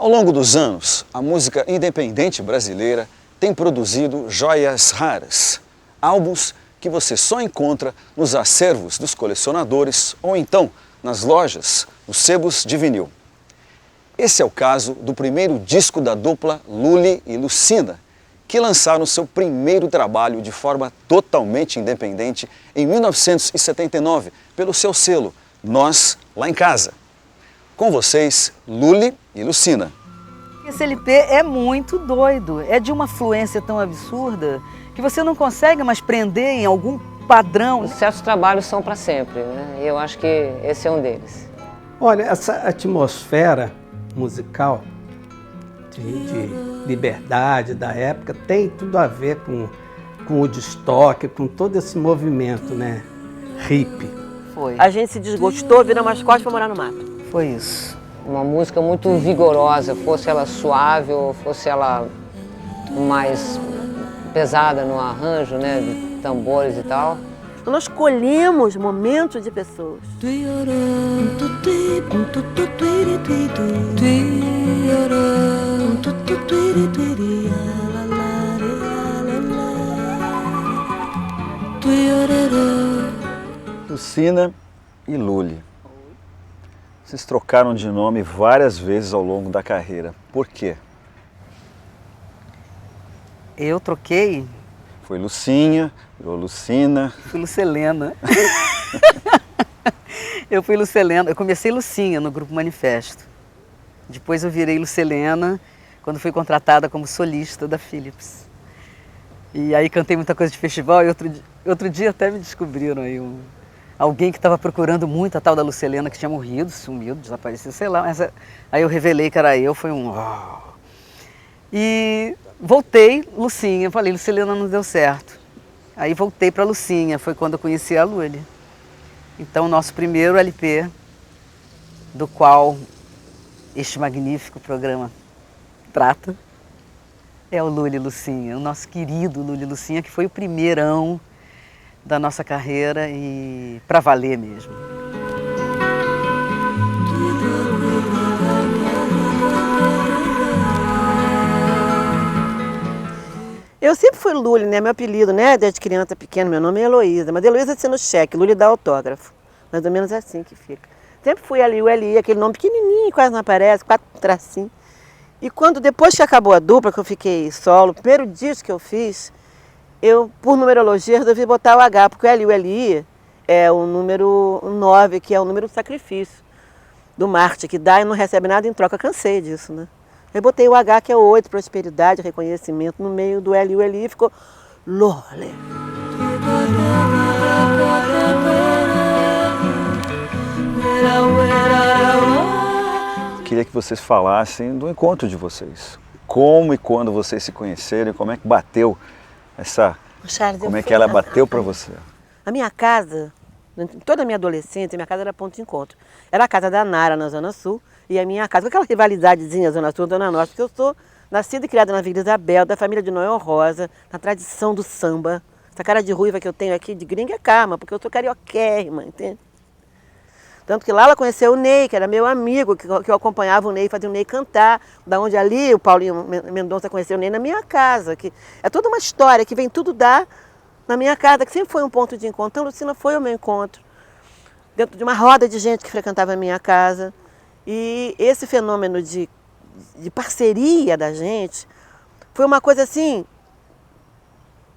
Ao longo dos anos, a música independente brasileira tem produzido joias raras, álbuns que você só encontra nos acervos dos colecionadores ou então nas lojas, nos sebos de vinil. Esse é o caso do primeiro disco da dupla Lully e Lucina, que lançaram seu primeiro trabalho de forma totalmente independente em 1979 pelo seu selo Nós Lá em Casa. Com vocês, Lully e Lucina. Esse LP é muito doido, é de uma fluência tão absurda que você não consegue mais prender em algum padrão. Certos trabalhos são para sempre, né? Eu acho que esse é um deles. Olha, essa atmosfera musical de liberdade da época tem tudo a ver com o Woodstock, com todo esse movimento, né, hippie. Foi. A gente se desgostou, vira mais costas para morar no mato. Foi isso. Uma música muito vigorosa, fosse ela suave ou fosse ela mais pesada no arranjo, né, de tambores e tal. Nós colhemos momentos de pessoas. Lucina e Lully. Vocês trocaram de nome várias vezes ao longo da carreira. Por quê? Eu troquei. Foi Lucinha, virou Lucina. Fui Lucelena. Eu fui Lucelena. Eu comecei Lucinha no Grupo Manifesto. Depois eu virei Lucelena quando fui contratada como solista da Philips. E aí cantei muita coisa de festival e outro dia até me descobriram aí alguém que estava procurando muito a tal da Lucelena, que tinha morrido, sumido, desaparecido, sei lá. Mas aí eu revelei que era eu, foi um... E voltei, Lucinha, falei, Lucelena não deu certo. Aí voltei para Lucinha, foi quando eu conheci a Lully. Então, nosso primeiro LP, do qual este magnífico programa trata, é o Lully e Lucinha, o nosso querido Lully e Lucinha, que foi o primeirão da nossa carreira e para valer mesmo. Eu sempre fui Lully, né? Meu apelido, né? Desde criança pequena, meu nome é Heloísa. Mas Heloísa sendo cheque, Lully dá autógrafo. Mais ou menos assim que fica. Sempre fui ali, o L.I., aquele nome pequenininho, quase não aparece, 4 tracinhos. E quando, depois que acabou a dupla, que eu fiquei solo, o primeiro disco que eu fiz, eu, por numerologia, resolvi botar o H, porque o L e o L.I. é o número 9, que é o número do sacrifício, do Marte, que dá e não recebe nada em troca. Cansei disso, né? Eu botei o H, que é o 8, prosperidade, reconhecimento, no meio do L e o L.I. ficou Lully. Queria que vocês falassem do encontro de vocês. Como e quando vocês se conheceram, como é que bateu essa... Como é que ela bateu para você? A minha casa, toda a minha adolescência, minha casa era ponto de encontro. Era a casa da Nara, na Zona Sul, e a minha casa, com aquela rivalidadezinha Zona Sul, Zona Norte, porque eu sou nascida e criada na Vila Isabel, da família de Noel Rosa, na tradição do samba. Essa cara de ruiva que eu tenho aqui de gringa é karma, porque eu sou carioquérrima, entende? Tanto que lá ela conheceu o Ney, que era meu amigo, que eu acompanhava o Ney, fazia o Ney cantar. Da onde ali o Paulinho Mendonça conheceu o Ney na minha casa. Que é toda uma história que vem tudo dar na minha casa, que sempre foi um ponto de encontro. Então, Lucina foi o meu encontro, dentro de uma roda de gente que frequentava a minha casa. E esse fenômeno de parceria da gente foi uma coisa assim,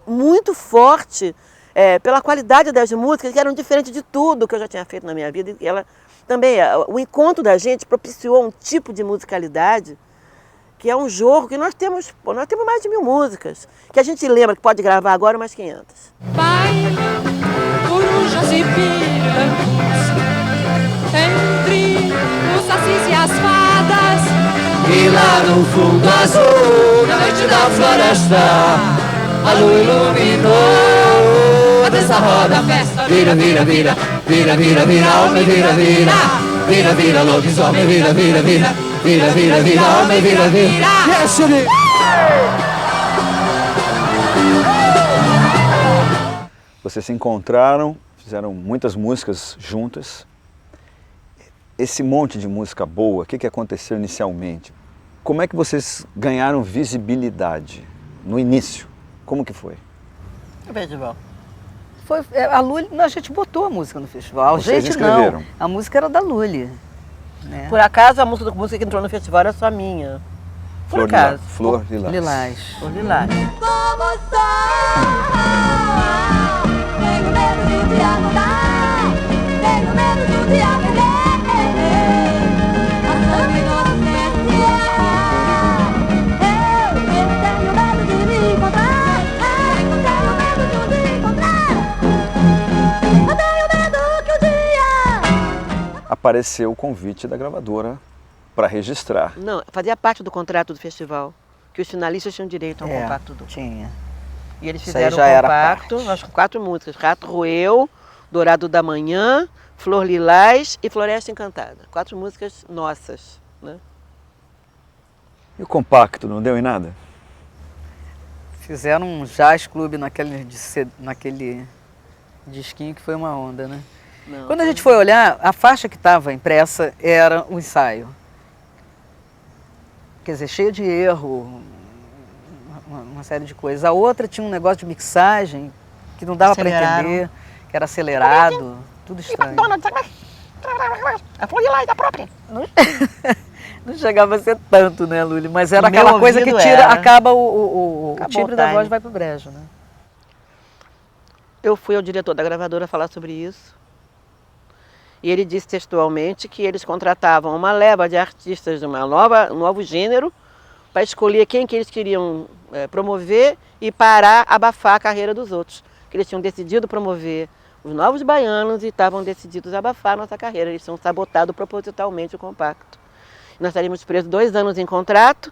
muito forte, pela qualidade das músicas, que eram diferentes de tudo que eu já tinha feito na minha vida. E ela também, o encontro da gente propiciou um tipo de musicalidade que é um jogo que nós temos mais de 1000 músicas, que a gente lembra que pode gravar agora umas 500. Baile, corujas e pirancus, entre os sacis e as fadas, e lá no fundo azul, na noite da floresta, a lua iluminou dessa roda, festa. Vira, vira, vira, vira, vira, vira, homem, vira, vira, vira, vira, lobisomem, vira, vira, vira, vira, vira, vira, homem, vira, vira. Yes, Vocês se encontraram, fizeram muitas músicas juntas. Esse monte de música boa, o que aconteceu inicialmente? Como é que vocês ganharam visibilidade no início? Como que foi? O festival. A Lully, não, a gente botou a música no festival. Vocês Gente, escreveram? não. A música era da Lully. Né? Por acaso, a música que entrou no festival era só minha. Por acaso. Flor Lilás. Lilás. Por Lilás. Como sou, tenho medo de te arrumar, tenho medo de te arrepender. A sua inocência, eu tenho medo de me encontrar, tenho medo de me encontrar, eu tenho medo que um dia Apareceu o convite da gravadora para registrar. Não, fazia parte do contrato do festival, que os finalistas tinham direito a um compacto duplo. Tinha. E eles Isso aí fizeram já um era compacto, parte. nós com 4 músicas. Rato Roeu, Dourado da Manhã, Flor Lilás e Floresta Encantada. 4 músicas nossas, né? E o compacto não deu em nada? Fizeram um jazz clube naquele disquinho que foi uma onda, né? Não, Quando a gente foi olhar, a faixa que estava impressa era o ensaio. Quer dizer, cheia de erro, uma série de coisas. A outra tinha um negócio de mixagem que não dava para Aceleraram. entender, que era acelerado, tudo estranho. a Flor Lilás da própria. Não chegava a ser tanto, né, Lully? Mas era No meu aquela coisa que ouvido tira, era. acaba o Acabou timbre o da time. voz vai pro brejo, né? Eu fui ao diretor da gravadora falar sobre isso. E ele disse textualmente que eles contratavam uma leva de artistas de um novo gênero para escolher quem que eles queriam promover e parar, abafar a carreira dos outros. Que eles tinham decidido promover os novos baianos e estavam decididos a abafar a nossa carreira. Eles tinham sabotado propositalmente o compacto. Nós estaríamos presos 2 anos em contrato,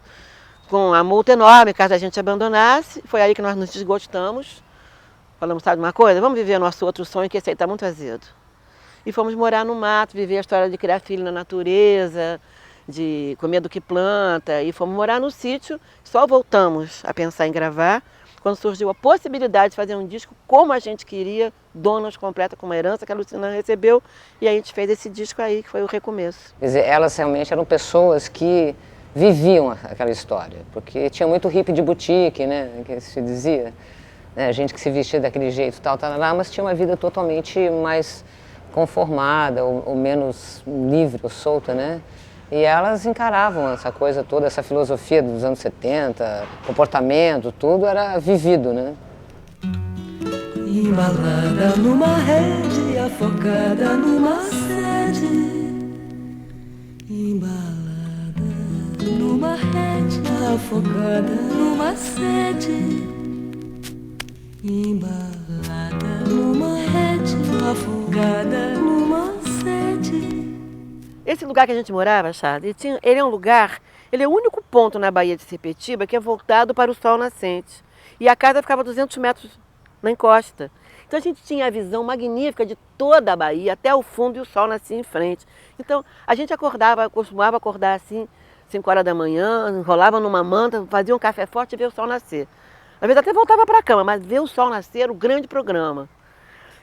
com a multa enorme caso a gente abandonasse. Foi aí que nós nos desgostamos. Falamos, sabe de uma coisa? Vamos viver nosso outro sonho, que esse aí está muito azedo. E fomos morar no mato, viver a história de criar filho na natureza, de comer do que planta. E fomos morar no sítio. Só voltamos a pensar em gravar quando surgiu a possibilidade de fazer um disco como a gente queria, donas completa, com uma herança que a Luciana recebeu. E a gente fez esse disco aí, que foi o recomeço. Quer dizer, elas realmente eram pessoas que viviam aquela história, porque tinha muito hippie de boutique, né, que se dizia, né, gente que se vestia daquele jeito, tal, mas tinha uma vida totalmente mais conformada, ou menos livre ou solta, né? E elas encaravam essa coisa toda, essa filosofia dos anos 70, comportamento, tudo era vivido, né? Embalada numa rede, afogada numa sede. Embalada numa rede, afogada numa sede. Embalada numa rede, afogada numa sede. Esse lugar que a gente morava, Charles, ele é um lugar, ele é o único ponto na Baía de Sepetiba que é voltado para o sol nascente. E a casa ficava a 200 metros na encosta. Então a gente tinha a visão magnífica de toda a Bahia, até o fundo, e o sol nascia em frente. Então a gente costumava acordar assim, 5 horas da manhã, enrolava numa manta, fazia um café forte e ver o sol nascer. Às vezes até voltava para a cama, mas ver o sol nascer era o grande programa.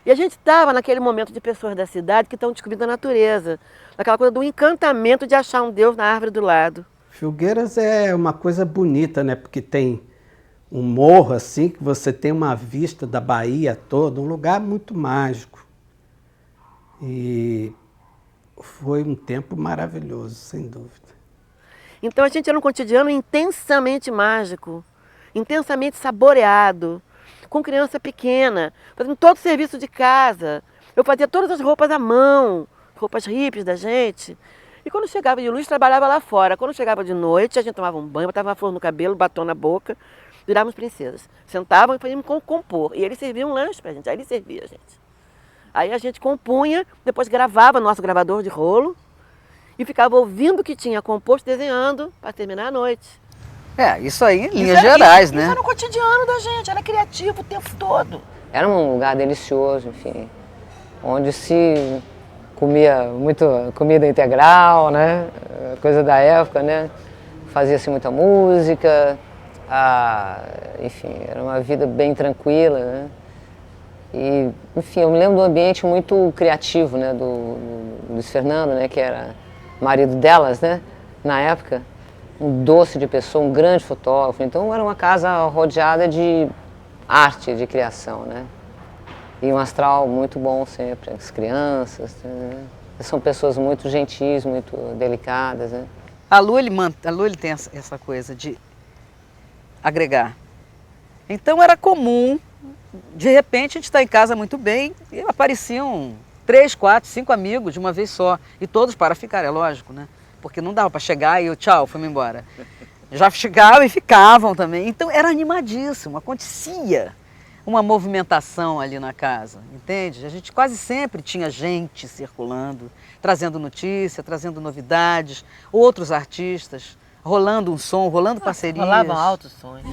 E a gente estava naquele momento de pessoas da cidade que estão descobrindo a natureza, naquela coisa do encantamento de achar um Deus na árvore do lado. Filgueiras é uma coisa bonita, né? Porque tem um morro assim, que você tem uma vista da Bahia toda, um lugar muito mágico. E foi um tempo maravilhoso, sem dúvida. Então a gente era um cotidiano intensamente mágico, intensamente saboreado, com criança pequena, fazendo todo o serviço de casa. Eu fazia todas as roupas à mão, roupas hippies da gente. E quando chegava de luz, trabalhava lá fora. Quando chegava de noite, a gente tomava um banho, botava uma flor no cabelo, batom na boca, virávamos princesas. Sentavam e fazíamos compor. E eles serviam um lanche pra gente, aí ele servia a gente. Aí a gente compunha, depois gravava no nosso gravador de rolo e ficava ouvindo o que tinha composto, desenhando, para terminar a noite. Isso aí em linhas gerais, né? Isso era o cotidiano da gente, era criativo o tempo todo. Era um lugar delicioso, enfim, onde se comia muito comida integral, né? Coisa da época, né? Fazia-se muita música, enfim, era uma vida bem tranquila, né? E, enfim, eu me lembro de um ambiente muito criativo, né? Do Luiz Fernando, né? Que era marido delas, né? Na época. um doce de pessoa, um grande fotógrafo. Então era uma casa rodeada de arte, de criação, né? E um astral muito bom sempre, as crianças, né? São pessoas muito gentis, muito delicadas, né? A Lully tem essa coisa de agregar. Então era comum, de repente a gente está em casa muito bem e apareciam 3, 4, 5 amigos de uma vez só. E todos para ficar, é lógico, né? Porque não dava para chegar e eu tchau, fui-me embora. Já chegavam e ficavam também. Então era animadíssimo, acontecia uma movimentação ali na casa, entende? A gente quase sempre tinha gente circulando, trazendo notícia, trazendo novidades, outros artistas, rolando um som, rolando parcerias. Rolavam altos sons.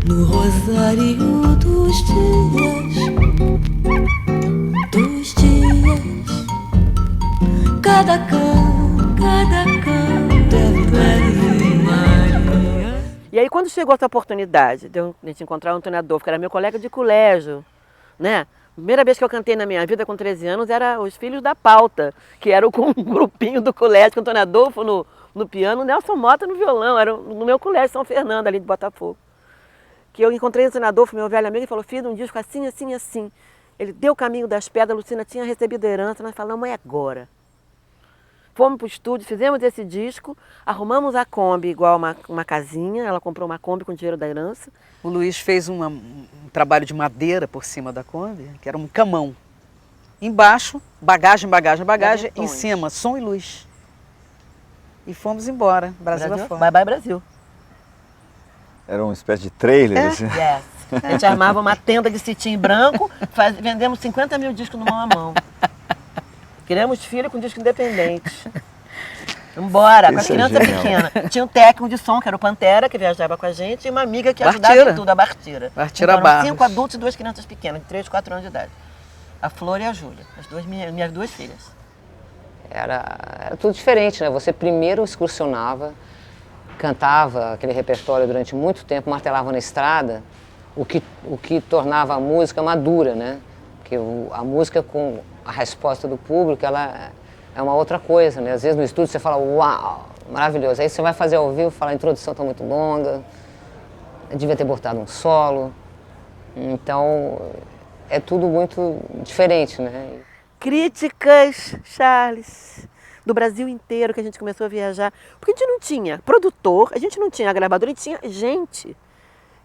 No rosário dos dias, cada canto Ave Maria. E aí, quando chegou essa oportunidade de a gente encontrar o Antônio Adolfo, que era meu colega de colégio, né? Primeira vez que eu cantei na minha vida, com 13 anos, era Os Filhos da Pauta, que era com um grupinho do colégio, com o Antônio Adolfo no piano, o Nelson Mota no violão, era no meu colégio, São Fernando, ali de Botafogo. Que eu encontrei o Antônio Adolfo, meu velho amigo, e falou, filho, um disco assim, assim, assim. Ele deu o Caminho das Pedras, a Lucina tinha recebido a herança, nós falamos, é agora. Fomos para o estúdio, fizemos esse disco, arrumamos a Kombi igual uma casinha, ela comprou uma Kombi com o dinheiro da herança. O Luiz fez um trabalho de madeira por cima da Kombi, que era um camão. Embaixo, bagagem, em cima, som e luz. E fomos embora, Brasil afora. Bye bye Brasil. Era uma espécie de trailer, assim. Yes. A gente armava uma tenda de cetim branco, vendemos 50 mil discos no mão a mão. Criamos filho com disco independente. Vambora, com as crianças pequenas. Tinha um técnico de som, que era o Pantera, que viajava com a gente, e uma amiga que ajudava em tudo, a Bartira. Bartira Barros. 5 adultos e 2 crianças pequenas, de 3, 4 anos de idade. A Flor e a Júlia, minhas 2 filhas. Era tudo diferente, né? Você primeiro excursionava, cantava aquele repertório durante muito tempo, martelava na estrada, o que tornava a música madura, né? Porque a música com a resposta do público, ela é uma outra coisa, né? Às vezes no estúdio você fala, uau, maravilhoso. Aí você vai fazer ao vivo, fala, a introdução está muito longa, devia ter botado um solo. Então, é tudo muito diferente, né? Críticas, Charles, do Brasil inteiro que a gente começou a viajar. Porque a gente não tinha produtor, a gente não tinha gravador, a gente tinha gente.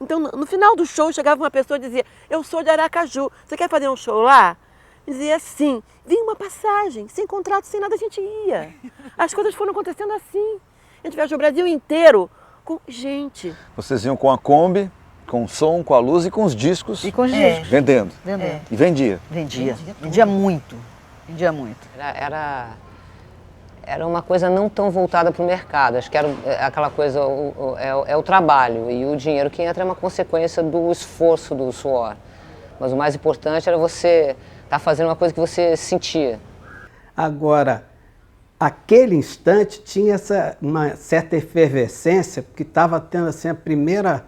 Então, no final do show, chegava uma pessoa e dizia, eu sou de Aracaju, você quer fazer um show lá? Eu dizia sim. Vinha uma passagem, sem contrato, sem nada, a gente ia. As coisas foram acontecendo assim. A gente viajou o Brasil inteiro com gente. Vocês iam com a Kombi, com o som, com a luz e com os discos. E com os discos. Vendendo. Vendendo. E vendia. Vendia muito. Vendia muito. Era uma coisa não tão voltada para o mercado. Acho que era aquela coisa, é o trabalho. E o dinheiro que entra é uma consequência do esforço, do suor. Mas o mais importante era você estar fazendo uma coisa que você sentia. Agora, aquele instante tinha uma certa efervescência, porque estava tendo assim, a primeira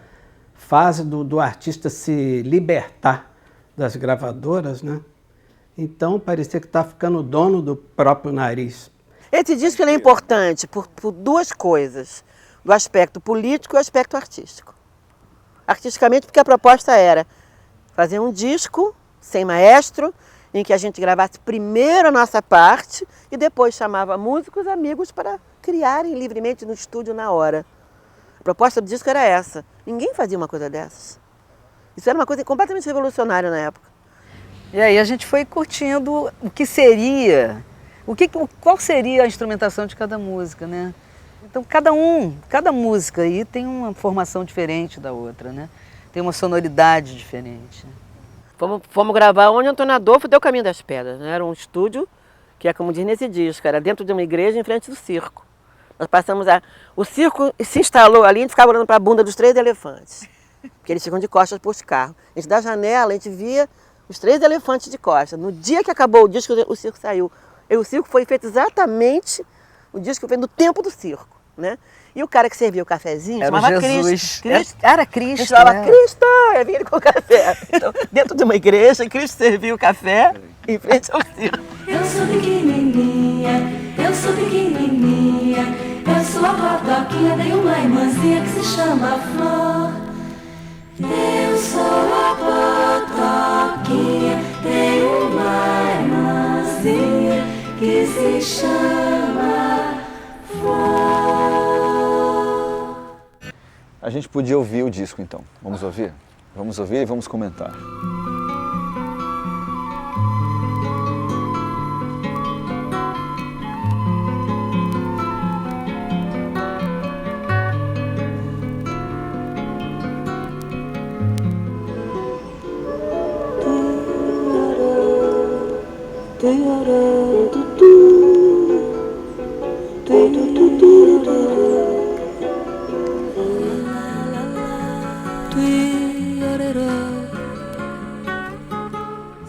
fase do artista se libertar das gravadoras, né? Então parecia que estava ficando dono do próprio nariz. Esse disco ele é importante por 2 coisas, do aspecto político e do aspecto artístico. Artisticamente, porque a proposta era fazer um disco sem maestro, em que a gente gravasse primeiro a nossa parte e depois chamava músicos amigos para criarem livremente no estúdio na hora. A proposta do disco era essa. Ninguém fazia uma coisa dessas. Isso era uma coisa completamente revolucionária na época. E aí a gente foi curtindo o que seria, qual seria a instrumentação de cada música, né? Então cada música aí tem uma formação diferente da outra, né? Tem uma sonoridade diferente. Fomos gravar onde Antônio Adolfo deu o Caminho das Pedras, né? Era um estúdio que é como diz nesse disco, era dentro de uma igreja em frente do circo. Nós passamos o circo se instalou ali, a gente ficava olhando para a bunda dos 3 elefantes, porque eles ficam de costas para os carros. A gente da janela, a gente via os 3 elefantes de costas. No dia que acabou o disco, o circo saiu. E o circo foi feito exatamente, o disco foi no tempo do circo, né? E o cara que servia o cafezinho Era o chamava Jesus. Cristo. Era A Cristo, gente falava, né? Cristo, aí vinha ele com o café. Então, dentro de uma igreja, Cristo servia o café em frente ao sino. Eu sou pequenininha, eu sou pequenininha, eu sou a patoquinha de uma irmãzinha que se chama Flor. Eu sou a patoquinha de uma irmãzinha que se chama Flor. A gente podia ouvir o disco então. Vamos ouvir? Vamos ouvir e vamos comentar.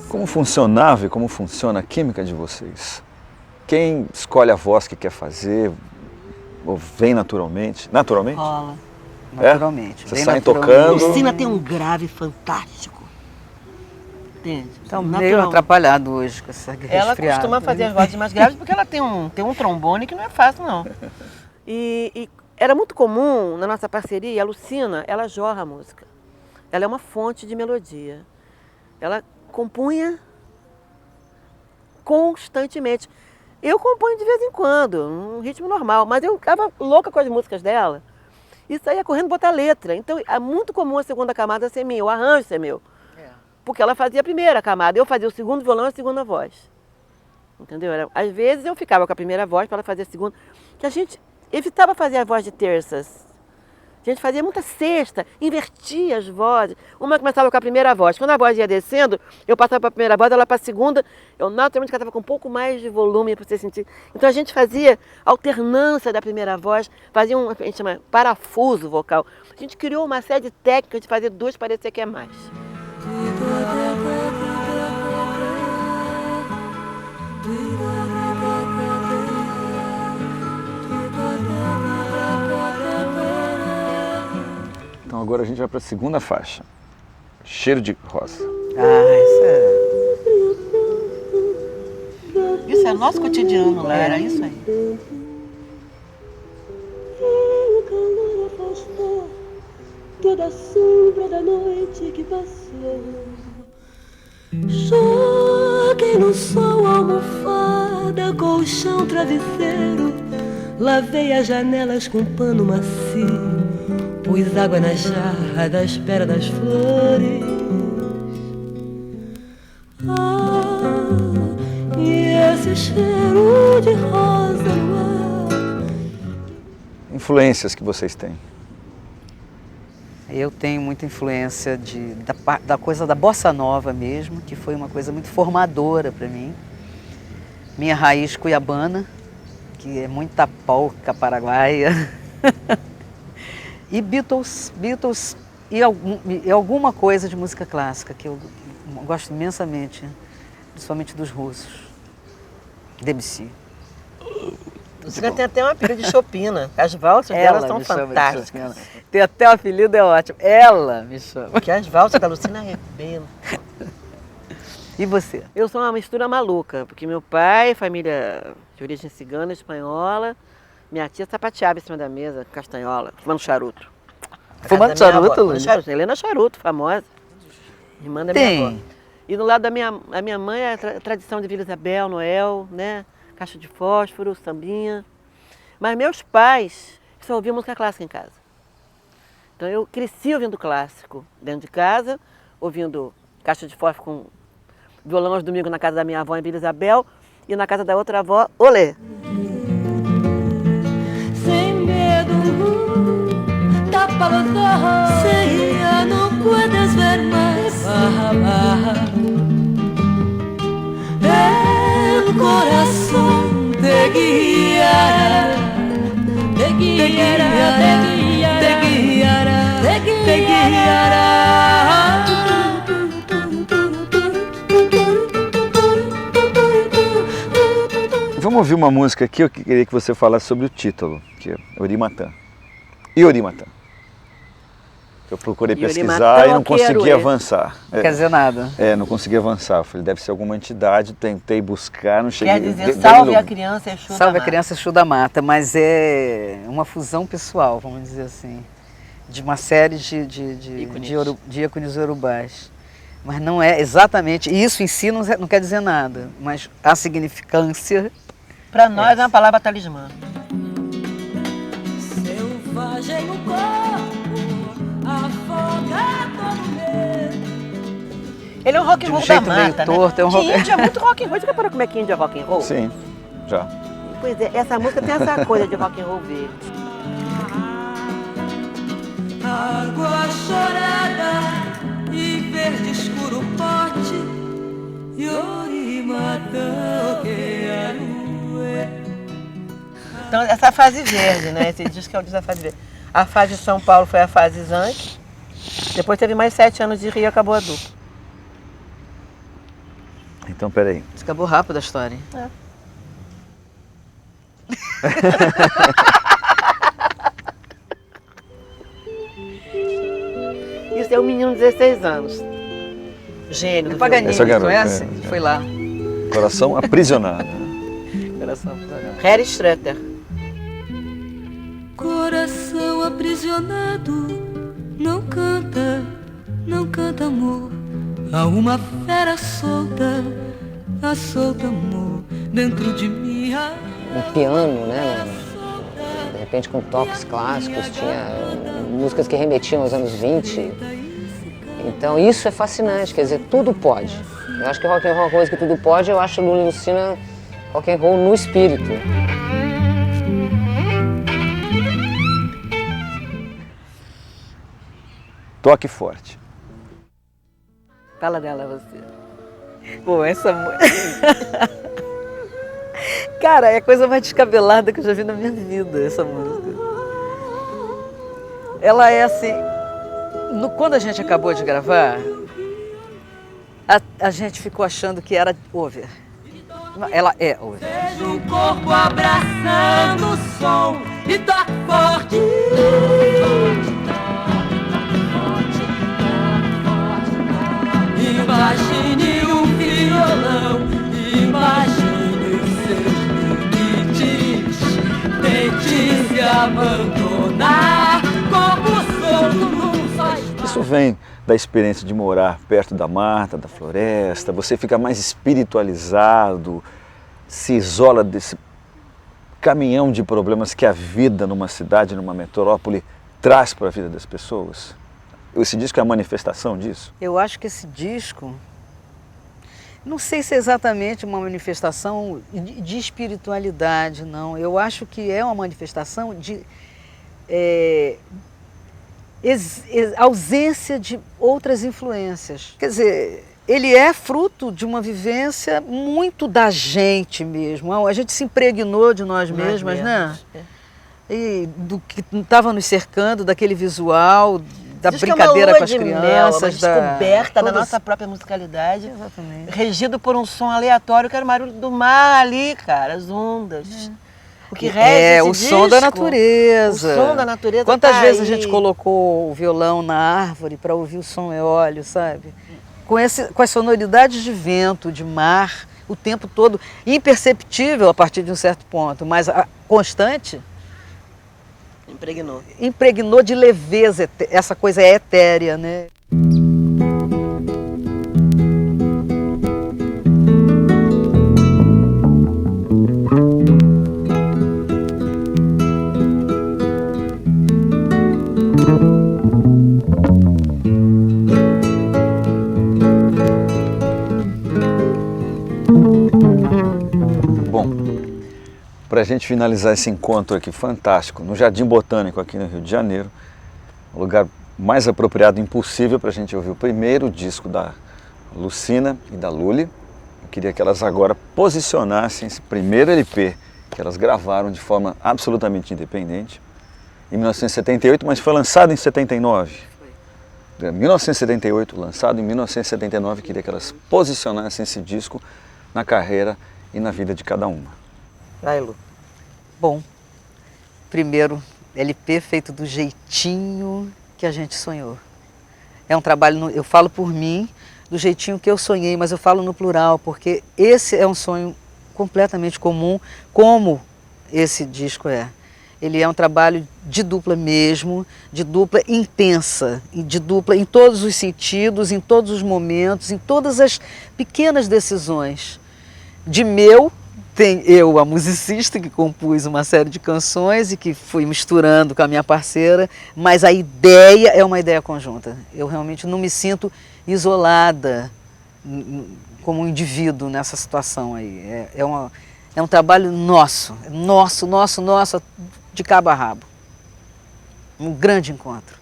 Como funcionava e como funciona a química de vocês? Quem escolhe a voz que quer fazer? Ou vem naturalmente? Naturalmente? Rola. É? Naturalmente. Vocês bem saem naturalmente. tocando? Lucina tem um grave fantástico. Entende? Então, meio Natural. atrapalhado hoje com essa Ela resfriada. costuma fazer as vozes mais graves porque ela tem um trombone que não é fácil, não. E era muito comum na nossa parceria, a Lucina, ela jorra a música. Ela é uma fonte de melodia. Ela compunha constantemente. Eu componho de vez em quando, num ritmo normal, mas eu ficava louca com as músicas dela e saía correndo botar letra. Então é muito comum a segunda camada ser minha, o arranjo ser meu. Porque ela fazia a primeira camada, eu fazia o segundo violão e a segunda voz. Entendeu? Às vezes eu ficava com a primeira voz para ela fazer a segunda, que a gente evitava fazer a voz de terças. A gente fazia muita sexta, invertia as vozes. Uma começava com a primeira voz. Quando a voz ia descendo, eu passava para a primeira voz, ela para a segunda. Eu naturalmente cantava com um pouco mais de volume para você sentir. Então a gente fazia alternância da primeira voz, fazia a gente chama parafuso vocal. A gente criou uma série de técnicas de fazer duas parecer que é mais. Então agora a gente vai para a segunda faixa. Cheiro de rosa. Isso é nosso cotidiano lá, era isso aí. O calor afastou toda a sombra da noite que passou. Joguei no sol almofada, colchão, travesseiro. Lavei as janelas com pano macio. Pus água na jarra da espera das flores. E esse cheiro de rosa no ar. Influências que vocês têm? Eu tenho muita influência da coisa da bossa nova mesmo, que foi uma coisa muito formadora para mim. Minha raiz cuiabana, que é muita polca paraguaia. E Beatles e alguma coisa de música clássica, que eu gosto imensamente, principalmente dos russos. Debussy. Lucina tem até um apelido de Chopina. As valsas dela são me chama de fantásticas. Chopina. Tem até o apelido, é ótimo. Ela me chama. Porque as valsas da Lucina arrebentam. E você? Eu sou uma mistura maluca, porque meu pai, família de origem cigana, espanhola, minha tia sapateava em cima da mesa, castanhola, fumando charuto. Fumando charuto, Lúcia? Charuto. Helena Charuto, famosa. Irmã da minha avó. E do lado da minha mãe, é a tradição de Vila Isabel, Noel, né? Caixa de fósforo, sambinha. Mas meus pais só ouviam música clássica em casa. Então eu cresci ouvindo clássico dentro de casa, ouvindo Caixa de fósforo com violão aos domingos na casa da minha avó em Vila Isabel e na casa da outra avó, olê. Sem medo, tapa los ojos. Si ya no puedes ver más, baja, baja. El corazón te guiará, te guiará, te guiará, te guiará, te guiará. Vamos ouvir uma música aqui, eu queria que você falasse sobre o título, que é Urimatã. Yuri Matan. Eu procurei Yuri pesquisar Matan, e não consegui quero avançar. Não quer dizer nada. Não consegui avançar. Eu falei, deve ser alguma entidade, tentei buscar, não cheguei. Quer dizer, salve a criança Exu da Salve a Mata. criança Exu da Mata, mas é uma fusão pessoal, vamos dizer assim, de uma série de ícones urubás. Mas não é exatamente, isso em si não quer dizer nada, mas a significância... Para nós é uma palavra talismã. Selvagem no corpo, afoga todo medo. Ele é um rock and De um roll da jeito meio mata, torto, né? é um rock- Que índio é muito rock and roll. Você já parou como é que índio é rock and roll? Sim, já. Pois é, essa música tem essa coisa de rock and roll verde. Água chorada e verde escuro pote, Yori Matan, Okearue. Então, essa é a fase verde, né? Esse disco é o disco da fase verde. A fase de São Paulo foi a fase Zanck. Depois teve mais 7 anos de Rio e acabou a dupla. Então, peraí. Acabou rápido a história. É. Isso é um menino de 16 anos. Gênio do Paganini, Essa é o garoto, conhece? é. Foi lá. Coração aprisionado. Coração aprisionado. Harry Strutter. Coração aprisionado, não canta, não canta amor. Há uma fera solta, a solta amor dentro de mim. Um piano, né? De repente com toques clássicos, tinha músicas que remetiam aos anos 20. Então isso é fascinante, quer dizer, tudo pode. Eu acho que rock and roll é uma coisa que tudo pode, eu acho Lula e Lucina rock and roll no espírito. Toque forte. Fala dela, você. Pô, essa música... Cara, é a coisa mais descabelada que eu já vi na minha vida, essa música. Ela é assim... Quando a gente acabou de gravar, a gente ficou achando que era over. Ela é over. Vejo o corpo abraçando o som e toque forte. Imagine um violão, imagine os seus limites. Tente se abandonar como solto num só espaço. Isso vem da experiência de morar perto da mata, da floresta, você fica mais espiritualizado, se isola desse caminhão de problemas que a vida numa cidade, numa metrópole, traz para a vida das pessoas. Esse disco é a manifestação disso? Eu acho que esse disco, não sei se é exatamente uma manifestação de espiritualidade, não. Eu acho que é uma manifestação de ausência de outras influências. Quer dizer, ele é fruto de uma vivência muito da gente mesmo. A gente se impregnou de nós mesmas, né? E do que estava nos cercando, daquele visual, da brincadeira com as crianças, uma descoberta da todas... nossa própria musicalidade. Exatamente. Regido por um som aleatório, que era o barulho do mar ali, cara, as ondas. O que rege esse o som da natureza. O som da natureza. Quantas tá vezes aí. a gente colocou o violão na árvore para ouvir o som eóleo, sabe? Com as sonoridades de vento, de mar, o tempo todo, imperceptível a partir de um certo ponto, mas constante. Impregnou de leveza, essa coisa é etérea, né? Para a gente finalizar esse encontro aqui fantástico, no Jardim Botânico aqui no Rio de Janeiro, o lugar mais apropriado impossível para a gente ouvir o primeiro disco da Lucina e da Lully. Eu queria que elas agora posicionassem esse primeiro LP que elas gravaram de forma absolutamente independente, em 1978, mas foi lançado em 79. Foi. 1978, lançado em 1979, queria que elas posicionassem esse disco na carreira e na vida de cada uma. Vai, Lu. Bom, primeiro LP feito do jeitinho que a gente sonhou. É um trabalho, eu falo por mim, do jeitinho que eu sonhei, mas eu falo no plural, porque esse é um sonho completamente comum, como esse disco é. Ele é um trabalho de dupla mesmo, de dupla intensa, de dupla em todos os sentidos, em todos os momentos, em todas as pequenas decisões. De meu, tem eu, a musicista, que compus uma série de canções e que fui misturando com a minha parceira, mas a ideia é uma ideia conjunta. Eu realmente não me sinto isolada como um indivíduo nessa situação aí. É um trabalho nosso, de cabo a rabo. Um grande encontro.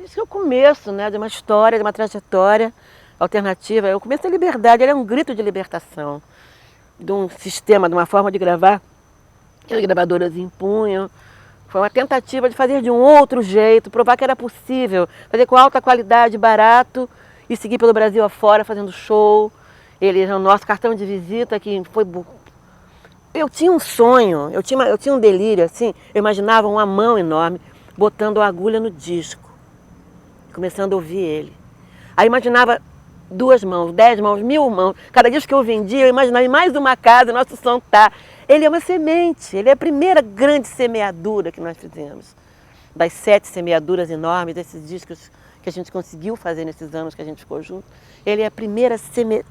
Isso é o começo, né, de uma história, de uma trajetória alternativa. É o começo da liberdade, ele é um grito de libertação. De um sistema, de uma forma de gravar, que as gravadoras impunham. Foi uma tentativa de fazer de um outro jeito, provar que era possível, fazer com alta qualidade, barato, e seguir pelo Brasil afora fazendo show. Ele é o nosso cartão de visita, que foi... Eu tinha um sonho, eu tinha um delírio, assim, eu imaginava uma mão enorme botando a agulha no disco, começando a ouvir ele. Aí imaginava 2 mãos, 10 mãos, 1000 mãos. Cada disco que eu vendia, eu imaginava em mais uma casa, nosso som tá. Ele é uma semente, ele é a primeira grande semeadura que nós fizemos. Das 7 semeaduras enormes, desses discos que a gente conseguiu fazer nesses anos que a gente ficou junto. Ele é a primeira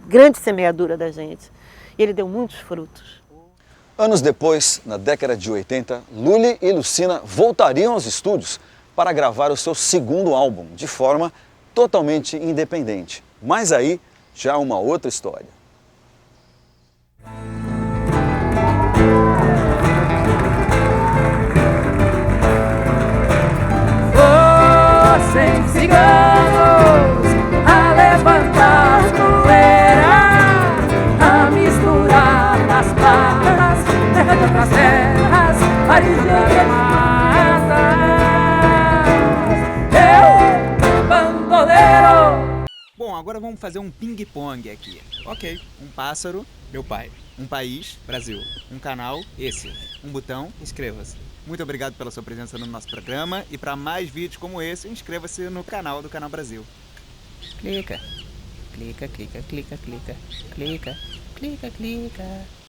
grande semeadura da gente. E ele deu muitos frutos. Anos depois, na década de 80, Lully e Lucina voltariam aos estúdios para gravar o seu segundo álbum, de forma totalmente independente. Mas aí, já uma outra história. Fossem ciganos a levantar poeira, a misturar nas barras, terra de outras terras, farinha de matas. Eu, bandoleiro. Bom, agora vamos fazer um ping-pong aqui. Ok, um pássaro, meu pai. Um país, Brasil. Um canal, esse. Um botão, inscreva-se. Muito obrigado pela sua presença no nosso programa e para mais vídeos como esse, inscreva-se no canal do Canal Brasil. Clica, clica, clica, clica, clica, clica, clica, clica.